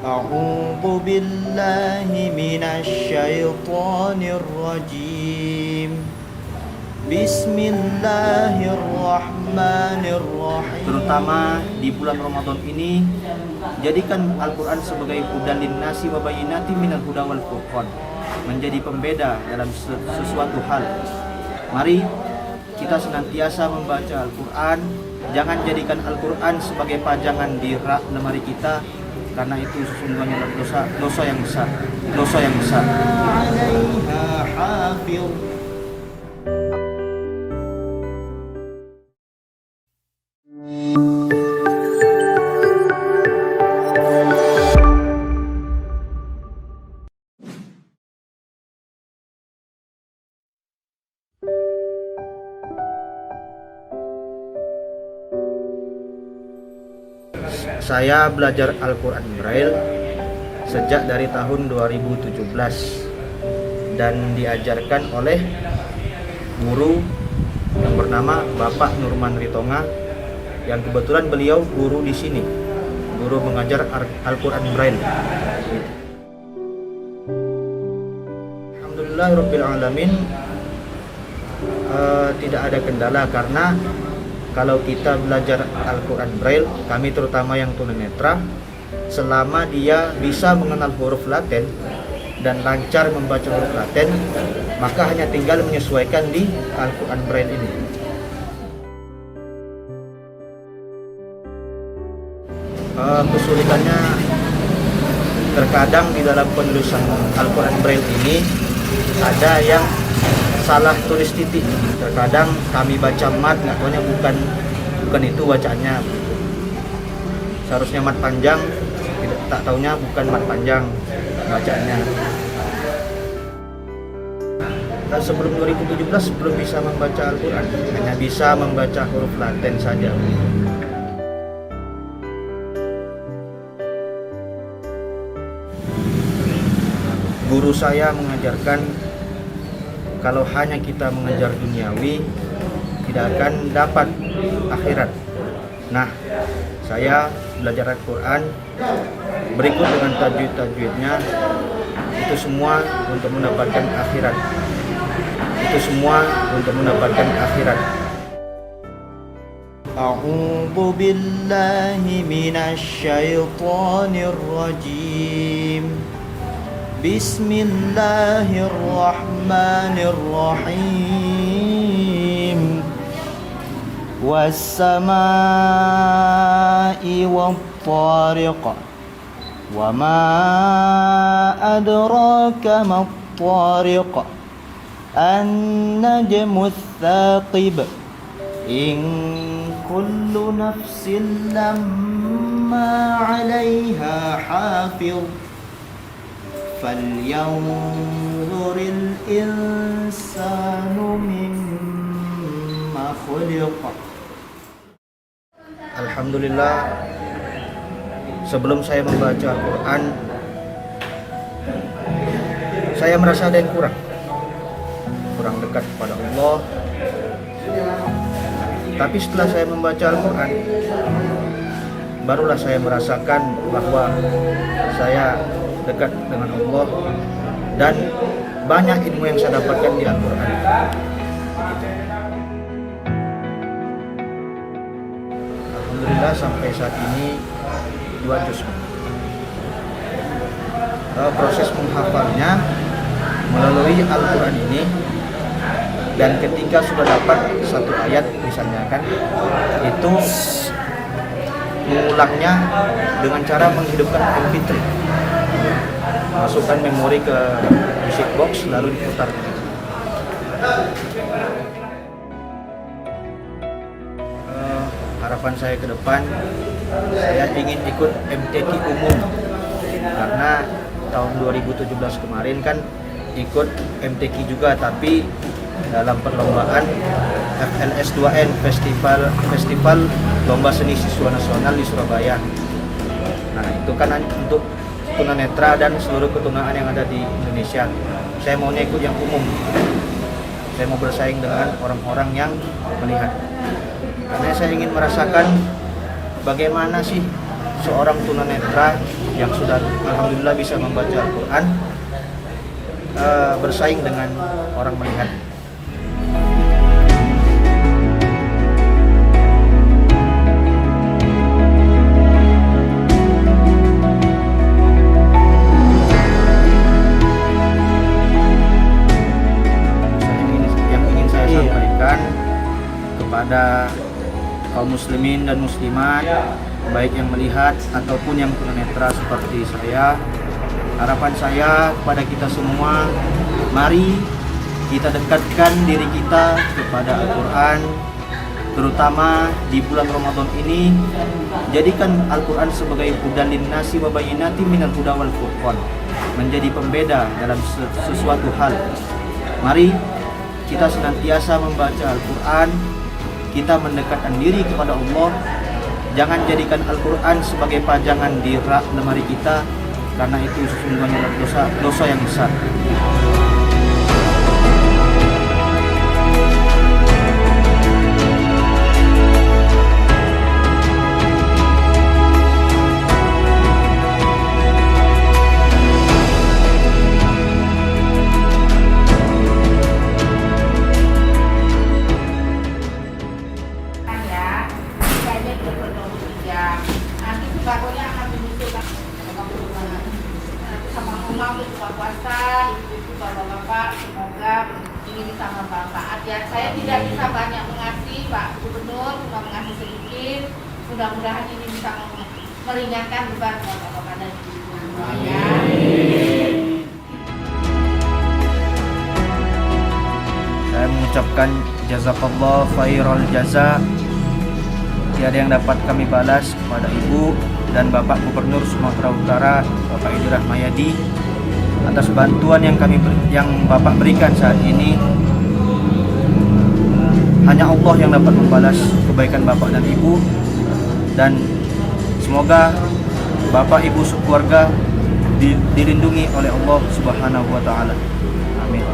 أعوذ بالله من الشيطان الرجيم بسم الله الرحمن الرحيم. Terutama di bulan Ramadan ini, jadikan Al-Quran sebagai hudan linnasi wa bayyinatin minal huda wal furqan, menjadi pembeda dalam sesuatu hal. Mari kita senantiasa membaca Al-Quran. Jangan jadikan Al-Quran sebagai pajangan di rak lemari kita, karena itu sesungguhnya dosa yang besar. عليها حافظ. Saya belajar Al-Quran Braille sejak dari tahun 2017 dan diajarkan oleh guru yang bernama Bapak Nurman Ritonga, yang kebetulan beliau guru di sini, guru mengajar Al-Quran Braille. Alhamdulillahirabbil alamin, tidak ada kendala, karena kalau kita belajar Al-Quran Braille, kami terutama yang tunanetra, selama dia bisa mengenal huruf Latin dan lancar membaca huruf Latin, maka hanya tinggal menyesuaikan di Al-Quran Braille ini. Kesulitannya terkadang di dalam penulisan Al-Quran Braille ini ada yang salah tulis titik. Terkadang kami baca mat, nggak taunya bukan itu bacaannya. Seharusnya mat panjang, tak taunya bukan mat panjang bacaannya. Dan sebelum 2017 belum bisa membaca Al-Quran, hanya bisa membaca huruf Latin saja. Guru saya mengajarkan, kalau hanya kita mengejar duniawi, tidak akan dapat akhirat. Nah, saya belajar Al-Quran berikut dengan tajwid-tajwidnya, itu semua untuk mendapatkan akhirat. A'udzu billahi minasy syaithanir rajim. Bismillahirrahmanirrahim. Was-samaa'i wat-tariq. Wa ma adraka mat-tariq. An-najmu ats-tsaqib. In kullu nafsin lamma 'alaiha hafiz. فَلْيَنْظُرِ الْإِنْسَانُ مِمَّا خُلِقَ. Alhamdulillah, sebelum saya membaca Al-Quran, saya merasa ada yang kurang dekat kepada Allah. Tapi setelah saya membaca Al-Quran, barulah saya merasakan bahwa saya dekat dengan Allah dan banyak ilmu yang saya dapatkan di Al-Quran. Alhamdulillah sampai saat ini 2 juz. Proses menghafalnya melalui Al-Quran ini, dan ketika sudah dapat satu ayat misalnya kan, itu mengulangnya dengan cara menghidupkan MP3, masukkan memori ke music box lalu diputar. Harapan saya ke depan, saya ingin ikut MTQ umum, karena tahun 2017 kemarin kan ikut MTQ juga, tapi dalam perlombaan FLS2N, Festival Lomba Seni Siswa Nasional di Surabaya. Nah, itu kan untuk tunanetra dan seluruh ketunaan yang ada di Indonesia. Saya maunya ikut yang umum. Saya mau bersaing dengan orang-orang yang melihat. Karena saya ingin merasakan bagaimana sih seorang tunanetra yang sudah alhamdulillah bisa membaca Al-Quran bersaing dengan orang melihat. Yang ingin saya sampaikan kepada kaum muslimin dan muslimat, baik yang melihat ataupun yang tunanetra seperti saya, harapan saya kepada kita semua, mari kita dekatkan diri kita kepada Al-Quran, terutama di bulan Ramadan ini. Jadikan Al-Quran sebagai hudan linnasi wa bayyinatin minal huda wal furqan, menjadi pembeda dalam sesuatu hal. Mari kita senantiasa membaca Al-Quran, kita mendekatkan diri kepada Allah. Jangan jadikan Al-Quran sebagai pajangan di rak lemari kita, karena itu sesungguhnya dosa yang besar. Nanti sebagainya akan menyusulkan sama rumah untuk buka puasa, ibu-ibu, bapak-bapak, semoga ini bisa bermanfaat ya. Saya tidak bisa banyak mengasih Pak Gubernur, cuma mengasih sedikit. Mudah-mudahan ini bisa meringankan beban bapak-bapak dan ibu-ibu semuanya. Saya mengucapkan jazakallah khairal jaza. Tiada yang dapat kami balas kepada Ibu dan Bapak Gubernur Sumatera Utara, Bapak Edi Rahmayadi, atas bantuan yang Bapak berikan saat ini. Hanya Allah yang dapat membalas kebaikan Bapak dan Ibu, dan semoga Bapak Ibu sekeluarga dilindungi oleh Allah Subhanahu wa taala. Amin.